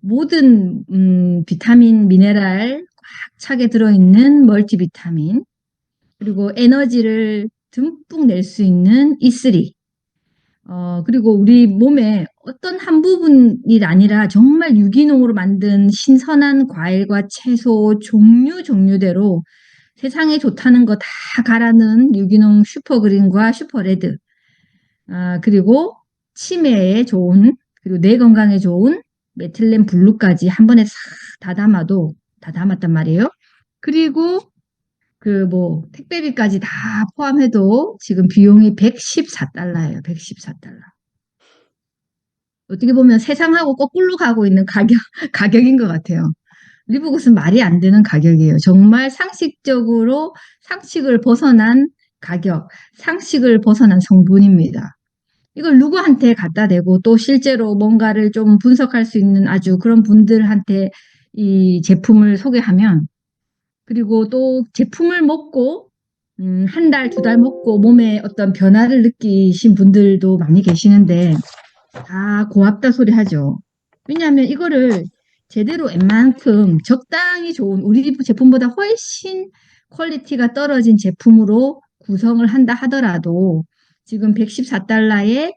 모든 비타민, 미네랄 꽉 차게 들어있는 멀티비타민, 그리고 에너지를 듬뿍 낼 수 있는 E3, 그리고 우리 몸의 어떤 한 부분이 아니라 정말 유기농으로 만든 신선한 과일과 채소 종류대로 세상에 좋다는 거 다 갈아넣은 유기농 슈퍼그린과 슈퍼레드, 그리고 치매에 좋은, 그리고 뇌 건강에 좋은 메틸렌 블루까지 한 번에 싹 다 담았단 말이에요. 그리고 그 뭐 택배비까지 다 포함해도 지금 비용이 114달러예요. 114달러. 어떻게 보면 세상하고 거꾸로 가고 있는 가격인 것 같아요. 리브굿은 말이 안 되는 가격이에요. 정말 상식적으로 상식을 벗어난 가격, 상식을 벗어난 성분입니다. 이걸 누구한테 갖다 대고 또 실제로 뭔가를 좀 분석할 수 있는 아주 그런 분들한테 이 제품을 소개하면, 그리고 또 제품을 먹고 한 달, 두 달 먹고 몸에 어떤 변화를 느끼신 분들도 많이 계시는데 다 고맙다 소리 하죠. 왜냐하면 이거를 제대로 웬만큼 적당히 좋은 우리 제품보다 훨씬 퀄리티가 떨어진 제품으로 구성을 한다 하더라도 지금 114달러에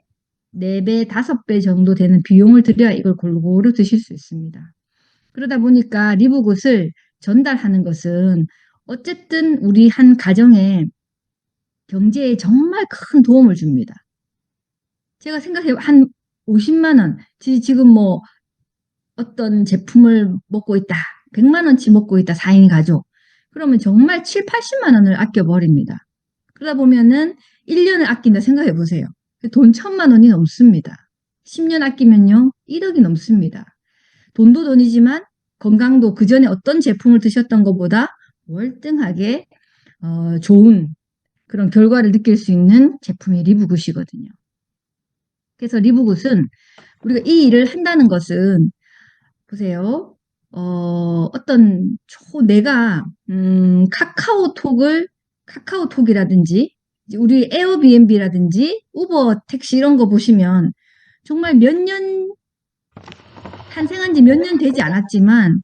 4배, 5배 정도 되는 비용을 들여야 이걸 골고루 드실 수 있습니다. 그러다 보니까 리브굿을 전달하는 것은 어쨌든 우리 한 가정에 경제에 정말 큰 도움을 줍니다. 제가 생각해 한 50만 원, 지금 뭐 어떤 제품을 먹고 있다. 100만 원치 먹고 있다. 4인 가족. 그러면 정말 7, 80만 원을 아껴버립니다. 그러다 보면은 1년을 아낀다 생각해 보세요. 돈 1,000만 원이 넘습니다. 10년 아끼면요, 1억이 넘습니다. 돈도 돈이지만 건강도 그 전에 어떤 제품을 드셨던 것보다 월등하게 좋은 그런 결과를 느낄 수 있는 제품이 리브굿이거든요. 그래서 리브굿은 우리가 이 일을 한다는 것은 보세요. 어떤 내가 카카오톡이라든지 우리 에어비앤비라든지 우버 택시 이런 거 보시면 정말 탄생한 지 몇 년 되지 않았지만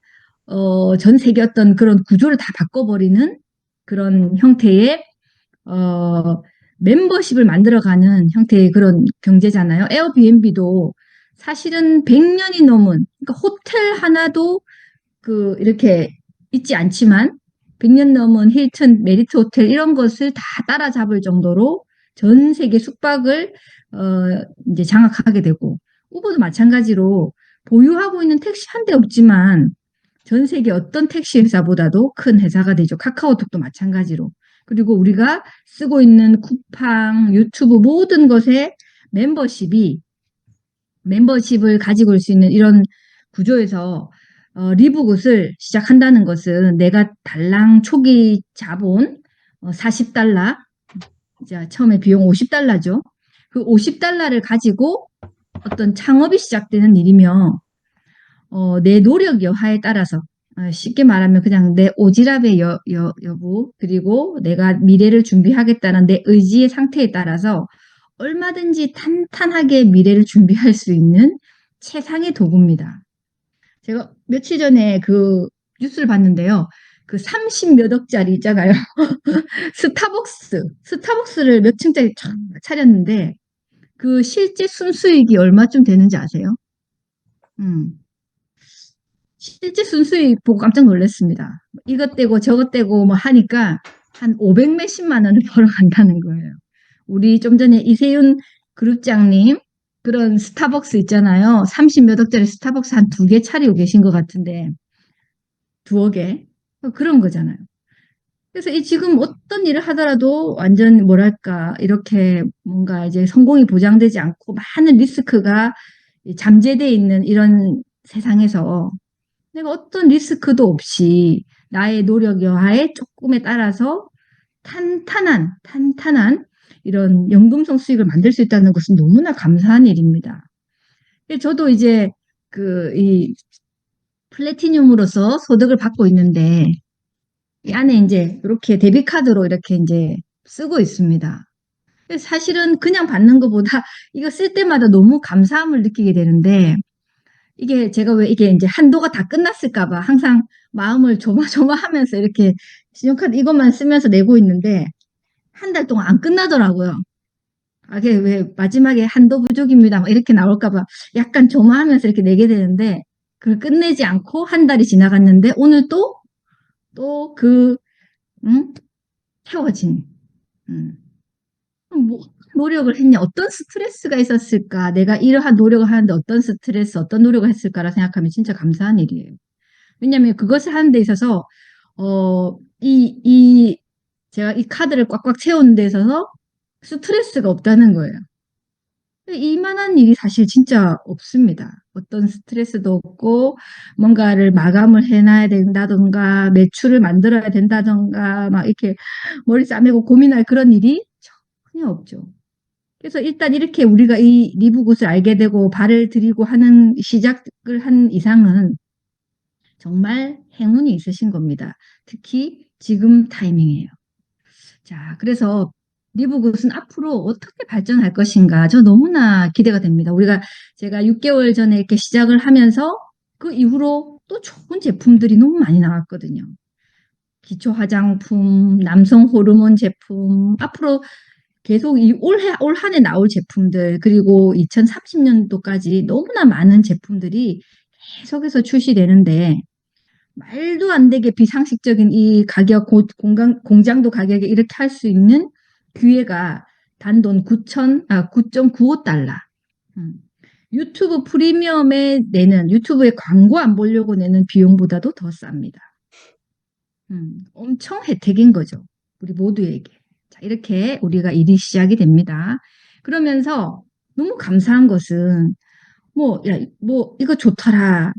전 세계 어떤 그런 구조를 다 바꿔버리는 그런 형태의 멤버십을 만들어가는 형태의 그런 경제잖아요. 에어비앤비도 사실은 100년이 넘은, 그러니까 호텔 하나도 이렇게 있지 않지만 100년 넘은 힐튼, 메리트 호텔 이런 것을 다 따라잡을 정도로 전 세계 숙박을 이제 장악하게 되고, 우버도 마찬가지로 보유하고 있는 택시 한 대 없지만 전 세계 어떤 택시 회사보다도 큰 회사가 되죠. 카카오톡도 마찬가지로. 그리고 우리가 쓰고 있는 쿠팡, 유튜브 모든 것에 멤버십을 가지고 올 수 있는 이런 구조에서 리브굿을 시작한다는 것은 내가 달랑 초기 자본 40달러, 이제 처음에 비용 50달러죠. 그 50달러를 가지고 어떤 창업이 시작되는 일이며 내 노력 여하에 따라서 쉽게 말하면 그냥 내 오지랖의 여부, 그리고 내가 미래를 준비하겠다는 내 의지의 상태에 따라서 얼마든지 탄탄하게 미래를 준비할 수 있는 최상의 도구입니다. 제가 며칠 전에 그 뉴스를 봤는데요. 그 30 몇 억짜리 있잖아요. 스타벅스를 몇 층짜리 쫙 차렸는데 그 실제 순수익이 얼마쯤 되는지 아세요? 음. 실제 순수익 보고 깜짝 놀랐습니다. 이것 떼고 저것 떼고 뭐 하니까 한 500 몇십만 원을 벌어간다는 거예요. 우리 좀 전에 이세윤 그룹장님 그런 스타벅스 있잖아요. 30 몇 억짜리 스타벅스 한 2개 차리고 계신 것 같은데 2억에 그런 거잖아요. 그래서 이 지금 어떤 일을 하더라도 완전 뭐랄까 이렇게 뭔가 이제 성공이 보장되지 않고 많은 리스크가 잠재되어 있는 이런 세상에서 내가 어떤 리스크도 없이 나의 노력 여하에 조금에 따라서 탄탄한 이런 연금성 수익을 만들 수 있다는 것은 너무나 감사한 일입니다. 저도 이제 이 플래티늄으로서 소득을 받고 있는데 이 안에 이제 이렇게 데비카드로 이렇게 이제 쓰고 있습니다. 사실은 그냥 받는 것보다 이거 쓸 때마다 너무 감사함을 느끼게 되는데 이게 제가 왜 이게 이제 한도가 다 끝났을까 봐 항상 마음을 조마조마하면서 이렇게 신용카드 이것만 쓰면서 내고 있는데 한 달 동안 안 끝나더라고요. 아, 이게 왜 마지막에 한도 부족입니다. 막 이렇게 나올까 봐 약간 조마하면서 이렇게 내게 되는데 그걸 끝내지 않고 한 달이 지나갔는데 오늘 또 응? 태워진, 음. 뭐 노력을 했냐, 어떤 스트레스가 있었을까, 내가 이러한 노력을 하는데 어떤 스트레스, 어떤 노력을 했을까라 생각하면 진짜 감사한 일이에요. 왜냐하면 그것을 하는 데 있어서 제가 이 카드를 꽉꽉 채우는 데 있어서 스트레스가 없다는 거예요. 이만한 일이 사실 진짜 없습니다. 어떤 스트레스도 없고 뭔가를 마감을 해놔야 된다던가 매출을 만들어야 된다던가 막 이렇게 머리 싸매고 고민할 그런 일이 전혀 없죠. 그래서 일단 이렇게 우리가 이 리브굿을 알게 되고 발을 들이고 하는 시작을 한 이상은 정말 행운이 있으신 겁니다. 특히 지금 타이밍이에요. 자, 그래서 리브굿은 앞으로 어떻게 발전할 것인가 저 너무나 기대가 됩니다. 제가 6개월 전에 이렇게 시작을 하면서 그 이후로 또 좋은 제품들이 너무 많이 나왔거든요. 기초 화장품, 남성 호르몬 제품, 앞으로 계속 올 한 해 나올 제품들, 그리고 2030년도까지 너무나 많은 제품들이 계속해서 출시되는데 말도 안 되게 비상식적인 이 가격, 공장도 가격에 이렇게 할 수 있는 기회가 단돈 9.95달러. 음. 유튜브 프리미엄에 내는, 유튜브에 광고 안 보려고 내는 비용보다도 더 쌉니다. 엄청 혜택인 거죠. 우리 모두에게. 자, 이렇게 우리가 일이 시작이 됩니다. 그러면서 너무 감사한 것은 이거 좋더라.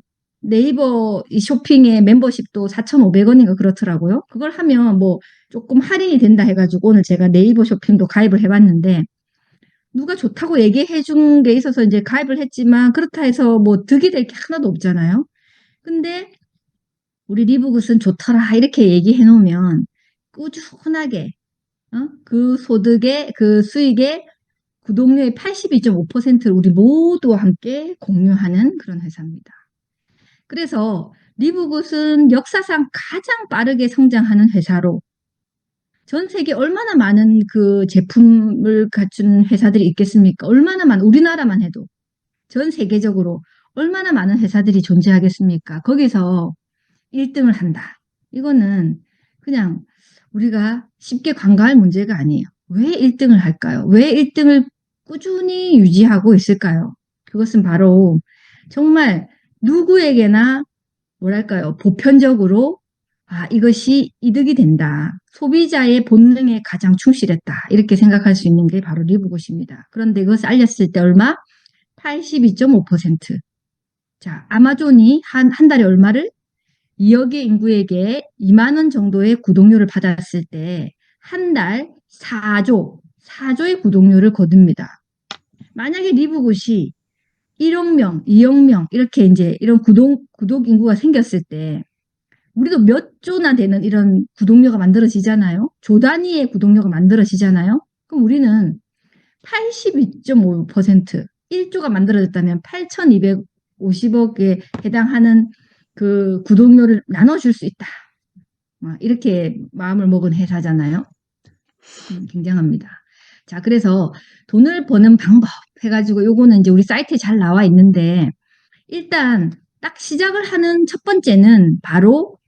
네이버 이 쇼핑의 membership도 4,500원인가 그렇더라고요. 그걸 하면 뭐 조금 할인이 된다 해가지고 오늘 제가 네이버 쇼핑도 가입을 해봤는데 누가 좋다고 얘기해 준 게 있어서 이제 가입을 했지만 그렇다 해서 뭐 득이 될 게 하나도 없잖아요. 근데 우리 리브굿은 좋더라 이렇게 얘기해 놓으면 꾸준하게 그 소득의 그 수익의 구독료의 82.5%를 우리 모두와 함께 공유하는 그런 회사입니다. 그래서 리브굿은 역사상 가장 빠르게 성장하는 회사로 전 세계 얼마나 많은 그 제품을 갖춘 회사들이 있겠습니까? 얼마나 많은 우리나라만 해도 전 세계적으로 얼마나 많은 회사들이 존재하겠습니까? 거기서 1등을 한다. 이거는 그냥 우리가 쉽게 관가할 문제가 아니에요. 왜 1등을 할까요? 왜 1등을 꾸준히 유지하고 있을까요? 그것은 바로 정말 누구에게나 뭐랄까요? 보편적으로 이것이 이득이 된다. 소비자의 본능에 가장 충실했다. 이렇게 생각할 수 있는 게 바로 리브굿입니다. 그런데 그것을 알렸을 때 얼마? 82.5%. 자, 아마존이 한 달에 얼마를? 2억의 인구에게 2만 원 정도의 구독료를 받았을 때 한 달 4조의 구독료를 거둡니다. 만약에 리브굿이 1억 명, 2억 명 이렇게 이제 이런 구독 인구가 생겼을 때 우리도 몇 조나 되는 이런 구독료가 만들어지잖아요. 조 단위의 구독료가 만들어지잖아요. 그럼 우리는 82.5% 1조가 만들어졌다면 8,250억에 해당하는 그 구독료를 나눠줄 수 있다. 이렇게 마음을 먹은 회사잖아요. 굉장합니다. 자, 그래서 돈을 버는 방법 해가지고 요거는 이제 우리 사이트에 잘 나와 있는데 일단 딱 시작을 하는 첫 번째는 바로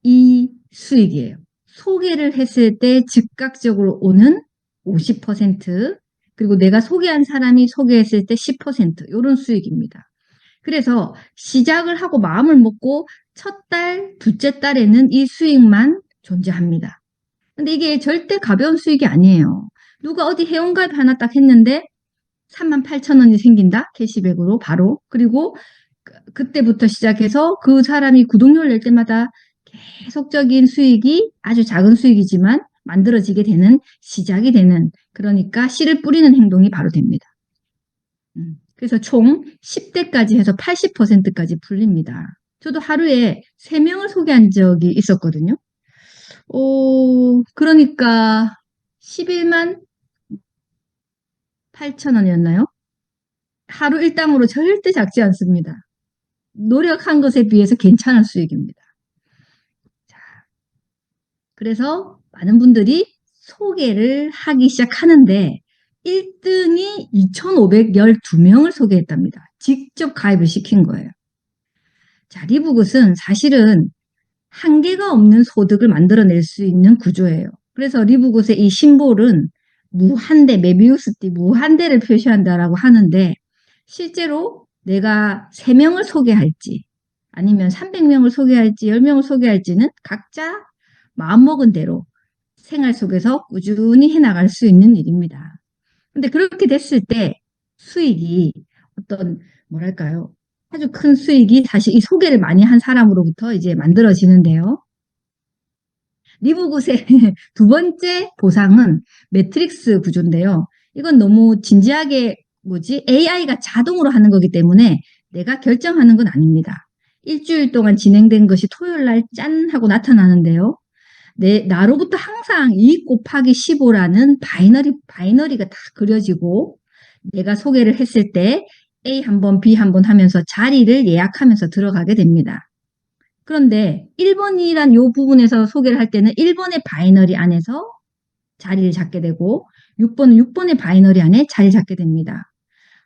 이 수익이에요. 소개를 했을 때 즉각적으로 오는 50% 그리고 내가 소개한 사람이 소개했을 때 10% 이런 수익입니다. 그래서 시작을 하고 마음을 먹고 첫 달, 둘째 달에는 이 수익만 존재합니다. 근데 이게 절대 가벼운 수익이 아니에요. 누가 어디 회원가입 하나 딱 했는데 38,000원이 생긴다? 캐시백으로 바로. 그리고 그때부터 시작해서 그 사람이 구독료를 낼 때마다 계속적인 수익이 아주 작은 수익이지만 만들어지게 되는 시작이 되는 그러니까 씨를 뿌리는 행동이 바로 됩니다. 그래서 총 10대까지 해서 80%까지 풀립니다. 저도 하루에 3명을 소개한 적이 있었거든요. 그러니까 11만 8천 원이었나요? 하루 일당으로 절대 작지 않습니다. 노력한 것에 비해서 괜찮은 수익입니다. 자, 그래서 많은 분들이 소개를 하기 시작하는데 1등이 2,512명을 소개했답니다. 직접 가입을 시킨 거예요. 자, 리브굿은 사실은 한계가 없는 소득을 만들어낼 수 있는 구조예요. 그래서 리브굿의 이 심볼은 무한대, 메비우스띠 무한대를 표시한다라고 하는데 실제로 내가 3명을 소개할지 아니면 300명을 소개할지 10명을 소개할지는 각자 마음먹은 대로 생활 속에서 꾸준히 해나갈 수 있는 일입니다. 근데 그렇게 됐을 때 수익이 어떤 뭐랄까요? 아주 큰 수익이 사실 이 소개를 많이 한 사람으로부터 이제 만들어지는데요. 리브굿의 두 번째 보상은 매트릭스 구조인데요. 이건 너무 진지하게 AI가 자동으로 하는 거기 때문에 내가 결정하는 건 아닙니다. 일주일 동안 진행된 것이 토요일 날 짠 하고 나타나는데요. 나로부터 항상 2 곱하기 15라는 바이너리가 다 그려지고 내가 소개를 했을 때 A 한 번, B 한 번 하면서 자리를 예약하면서 들어가게 됩니다. 그런데 1번이란 요 부분에서 소개를 할 때는 1번의 바이너리 안에서 자리를 잡게 되고 6번은 6번의 바이너리 안에 자리를 잡게 됩니다.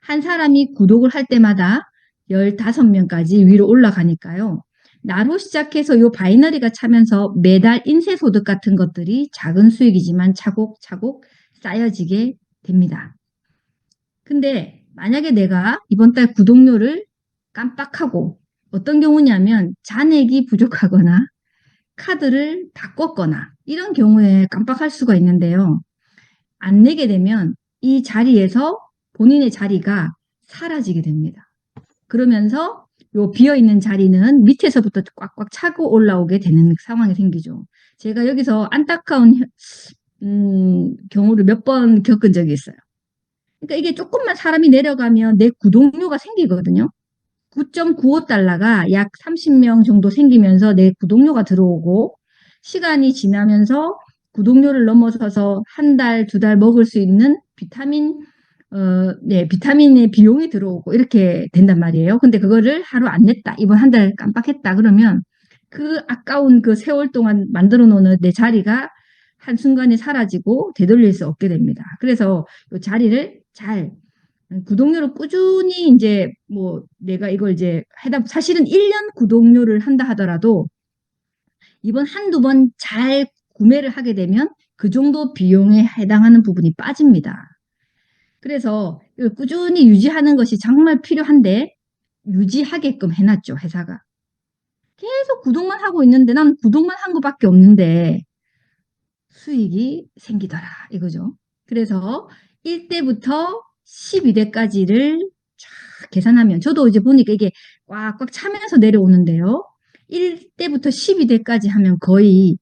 한 사람이 구독을 할 때마다 15명까지 위로 올라가니까요. 나로 시작해서 요 바이너리가 차면서 매달 인쇄소득 같은 것들이 작은 수익이지만 차곡차곡 쌓여지게 됩니다. 근데 만약에 내가 이번 달 구독료를 깜빡하고 어떤 경우냐면 잔액이 부족하거나 카드를 바꿨거나 이런 경우에 깜빡할 수가 있는데요. 안 내게 되면 이 자리에서 본인의 자리가 사라지게 됩니다. 그러면서 요 비어있는 자리는 밑에서부터 꽉꽉 차고 올라오게 되는 상황이 생기죠. 제가 여기서 안타까운 경우를 몇 번 겪은 적이 있어요. 그러니까 이게 조금만 사람이 내려가면 내 구독료가 생기거든요. 9.95달러가 약 30명 정도 생기면서 내 구독료가 들어오고 시간이 지나면서 구독료를 넘어서서 한 달, 2달 먹을 수 있는 비타민의 비용이 들어오고 이렇게 된단 말이에요. 근데 그거를 하루 안 냈다. 이번 한 달 깜빡했다. 그러면 그 아까운 그 세월 동안 만들어 놓은 내 자리가 한순간에 사라지고 되돌릴 수 없게 됩니다. 그래서 이 자리를 잘 구독료를 꾸준히 이제 내가 이걸 이제 사실은 1년 구독료를 한다 하더라도 이번 한두 번 잘 구매를 하게 되면 그 정도 비용에 해당하는 부분이 빠집니다. 그래서 이걸 꾸준히 유지하는 것이 정말 필요한데 유지하게끔 해놨죠, 회사가. 계속 구독만 하고 있는데 난 구독만 한 것밖에 없는데 수익이 생기더라 이거죠. 그래서 1대부터 12대까지를 쫙 계산하면 저도 이제 보니까 이게 꽉꽉 차면서 내려오는데요. 1대부터 12대까지 하면 거의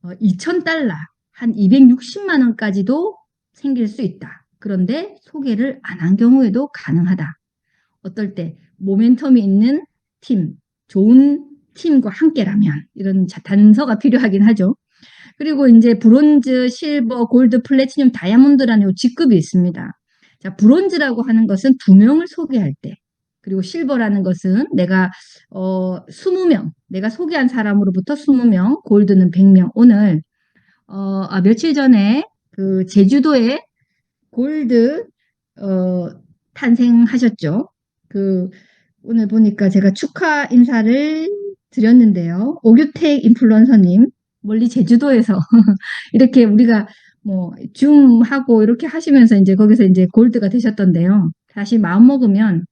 2,000달러 한 260만 원까지도 생길 수 있다. 그런데 소개를 안 한 경우에도 가능하다. 어떨 때 모멘텀이 있는 팀, 좋은 팀과 함께라면 이런 단서가 필요하긴 하죠. 그리고 이제 브론즈, 실버, 골드, 플래티늄, 다이아몬드라는 직급이 있습니다. 자, 브론즈라고 하는 것은 2명을 소개할 때, 그리고 실버라는 것은 내가 20명, 내가 소개한 사람으로부터 20명, 골드는 100명. 오늘 며칠 전에 그 제주도에 골드 탄생하셨죠. 오늘 보니까 제가 축하 인사를 드렸는데요. 오규택 인플루언서님 멀리 제주도에서 이렇게 우리가 줌하고 이렇게 하시면서 이제 거기서 이제 골드가 되셨던데요. 다시 마음 먹으면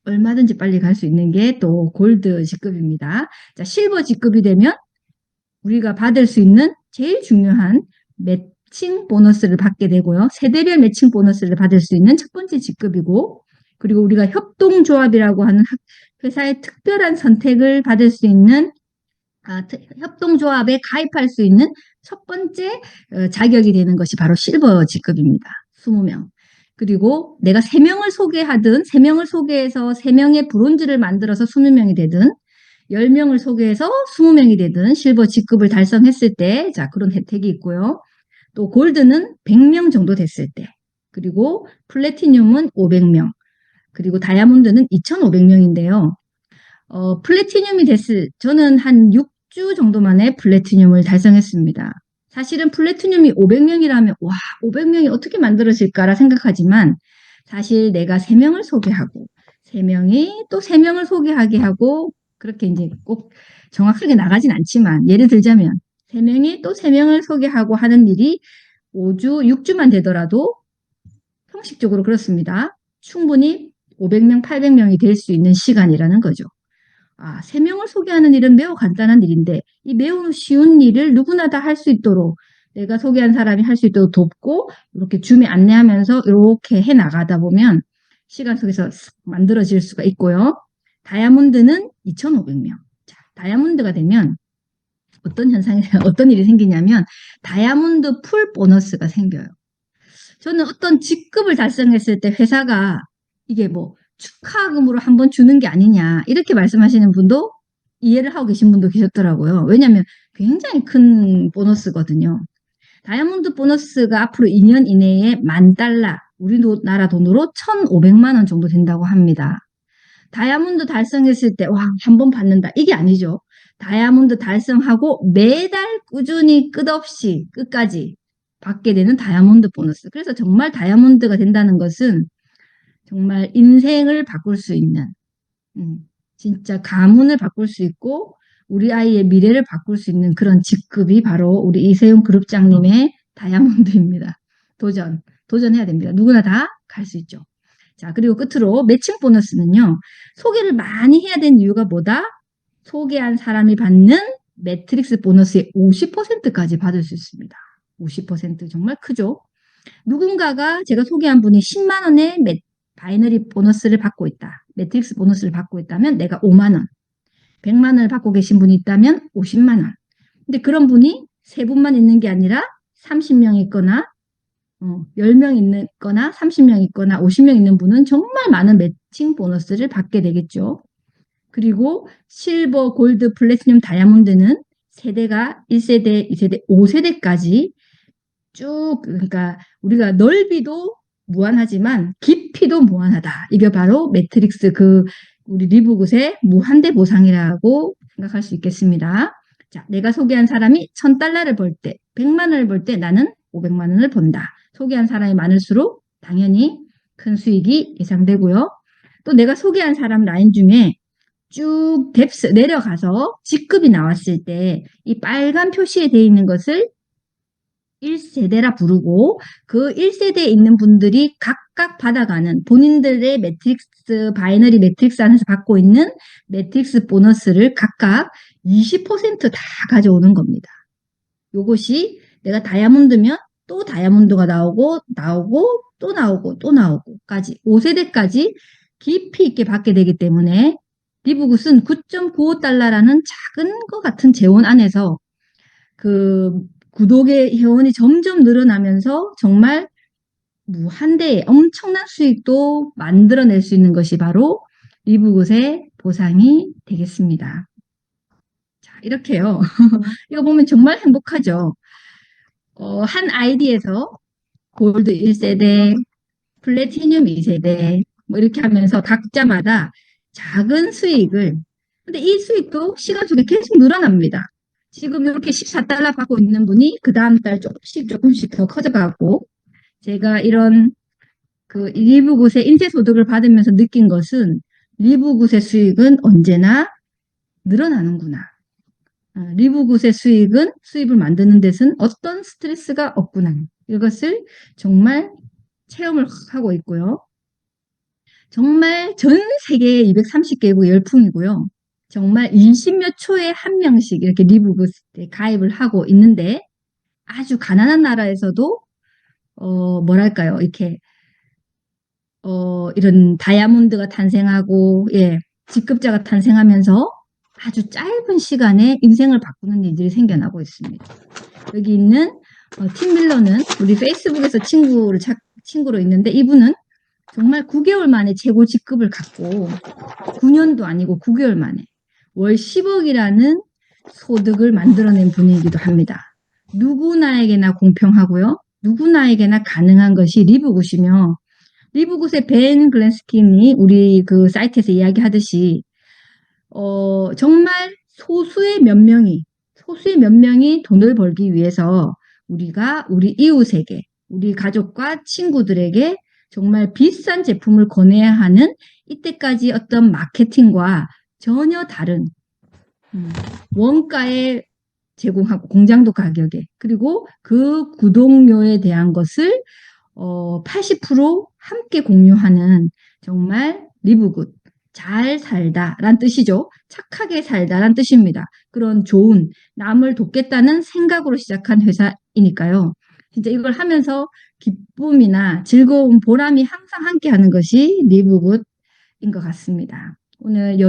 얼마든지 빨리 갈 수 있는 게 또 골드 직급입니다. 자, 실버 직급이 되면 우리가 받을 수 있는 제일 중요한 매칭 보너스를 받게 되고요. 세대별 매칭 보너스를 받을 수 있는 첫 번째 직급이고, 그리고 우리가 협동조합이라고 하는 회사의 특별한 선택을 받을 수 있는 협동조합에 가입할 수 있는 첫 번째 자격이 되는 것이 바로 실버 직급입니다. 20명. 그리고 내가 3명을 소개하든 3명을 소개해서 3명의 브론즈를 만들어서 20명이 되든 10명을 소개해서 20명이 되든 실버 직급을 달성했을 때 자, 그런 혜택이 있고요. 또 골드는 100명 정도 됐을 때, 그리고 플래티늄은 500명, 그리고 다이아몬드는 2,500명인데요. 플래티늄이 저는 한 6주 정도 만에 플래티늄을 달성했습니다. 사실은 플래티늄이 500명이라면 와, 500명이 어떻게 만들어질까라 생각하지만 사실 내가 3명을 소개하고 3명이 또 3명을 소개하게 하고 그렇게 이제 꼭 정확하게 나가진 않지만 예를 들자면 3명이 또 3명을 소개하고 하는 일이 5주, 6주만 되더라도 형식적으로 그렇습니다. 충분히 500명, 800명이 될 수 있는 시간이라는 거죠. 3명을 소개하는 일은 매우 간단한 일인데 이 매우 쉬운 일을 누구나 다 할 수 있도록 내가 소개한 사람이 할 수 있도록 돕고 이렇게 줌에 안내하면서 이렇게 해나가다 보면 시간 속에서 만들어질 수가 있고요. 다이아몬드는 2,500명. 자, 다이아몬드가 되면 어떤 일이 생기냐면 다이아몬드 풀 보너스가 생겨요. 저는 어떤 직급을 달성했을 때 회사가 이게 뭐 축하금으로 한번 주는 게 아니냐 이렇게 말씀하시는 분도 이해를 하고 계신 분도 계셨더라고요. 왜냐하면 굉장히 큰 보너스거든요. 다이아몬드 보너스가 앞으로 2년 이내에 $10,000, 우리나라 돈으로 1,500만 원 정도 된다고 합니다. 다이아몬드 달성했을 때 와, 한 번 받는다 이게 아니죠. 다이아몬드 달성하고 매달 꾸준히 끝없이 끝까지 받게 되는 다이아몬드 보너스. 그래서 정말 다이아몬드가 된다는 것은 정말 인생을 바꿀 수 있는 진짜 가문을 바꿀 수 있고 우리 아이의 미래를 바꿀 수 있는 그런 직급이 바로 우리 이세용 그룹장님의 다이아몬드입니다. 도전해야 됩니다. 누구나 다 갈 수 있죠. 자, 그리고 끝으로 매칭 보너스는요. 소개를 많이 해야 되는 이유가 뭐다? 소개한 사람이 받는 매트릭스 보너스의 50%까지 받을 수 있습니다. 50% 정말 크죠? 누군가가 제가 소개한 분이 10만 원의 바이너리 보너스를 받고 있다. 매트릭스 보너스를 받고 있다면 내가 5만 원. 100만 원을 받고 계신 분이 있다면 50만 원. 근데 그런 분이 3분만 있는 게 아니라 30명 있거나 10명 있거나 30명 있거나 50명 있는 분은 정말 많은 매칭 보너스를 받게 되겠죠. 그리고 실버, 골드, 플래티늄, 다이아몬드는 세대가 1세대, 2세대, 5세대까지 쭉 그러니까 우리가 넓이도 무한하지만 깊이도 무한하다. 이게 바로 매트릭스 우리 리브굿의 무한대 보상이라고 생각할 수 있겠습니다. 자, 내가 소개한 사람이 $1,000를 벌 때, 100만 원을 벌 때 나는 500만 원을 번다. 소개한 사람이 많을수록 당연히 큰 수익이 예상되고요. 또 내가 소개한 사람 라인 중에 쭉 뎁스 내려가서 직급이 나왔을 때 이 빨간 표시에 되어 있는 것을 1세대라 부르고 그 1세대에 있는 분들이 각각 받아가는 본인들의 매트릭스 바이너리 매트릭스 안에서 받고 있는 매트릭스 보너스를 각각 20%다 가져오는 겁니다. 요것이 내가 다이아몬드면 또 다이아몬드가 나오고 또 나오고 또 나오고까지 5세대까지 깊이 있게 받게 되기 때문에 리브굿은 9.95달러라는 작은 것 같은 재원 안에서 구독의 회원이 점점 늘어나면서 정말 무한대의 엄청난 수익도 만들어낼 수 있는 것이 바로 리브굿의 보상이 되겠습니다. 자, 이렇게요. 이거 보면 정말 행복하죠. 한 아이디에서 골드 1세대, 플래티늄 2세대 뭐 이렇게 하면서 각자마다 작은 수익을 근데 이 수익도 시간 속에 계속 늘어납니다. 지금 이렇게 14달러 받고 있는 분이 그 다음 달 조금씩 더 커져가고 제가 이런 리브굿의 인쇄소득을 받으면서 느낀 것은 리브굿의 수익은 언제나 늘어나는구나. 리브굿의 수입을 만드는 데서는 어떤 스트레스가 없구나. 이것을 정말 체험을 하고 있고요. 정말 전 세계 230개국 열풍이고요. 정말 20몇 초에 한 명씩 이렇게 리브굿에 가입을 하고 있는데 아주 가난한 나라에서도 뭐랄까요? 이렇게 이런 다이아몬드가 탄생하고 직급자가 탄생하면서 아주 짧은 시간에 인생을 바꾸는 일들이 생겨나고 있습니다. 여기 있는 팀 밀러는 우리 페이스북에서 친구로 있는데 이분은 정말 9개월 만에 최고 직급을 갖고 9년도 아니고 9개월 만에 월 10억이라는 소득을 만들어낸 분이기도 합니다. 누구나에게나 공평하고요. 누구나에게나 가능한 것이 리브굿이며 리브굿의 벤 글랜스킨이 우리 그 사이트에서 이야기하듯이 정말 소수의 몇 명이 돈을 벌기 위해서 우리가 우리 이웃에게, 우리 가족과 친구들에게 정말 비싼 제품을 권해야 하는 이때까지 어떤 마케팅과 전혀 다른 원가에 제공하고 공장도 가격에, 그리고 그 구독료에 대한 것을 80% 함께 공유하는 정말 리브굿, 잘 살다란 뜻이죠. 착하게 살다란 뜻입니다. 그런 좋은, 남을 돕겠다는 생각으로 시작한 회사이니까요. 진짜 이걸 하면서 기쁨이나 즐거움, 보람이 항상 함께 하는 것이 리브굿인 것 같습니다. 오늘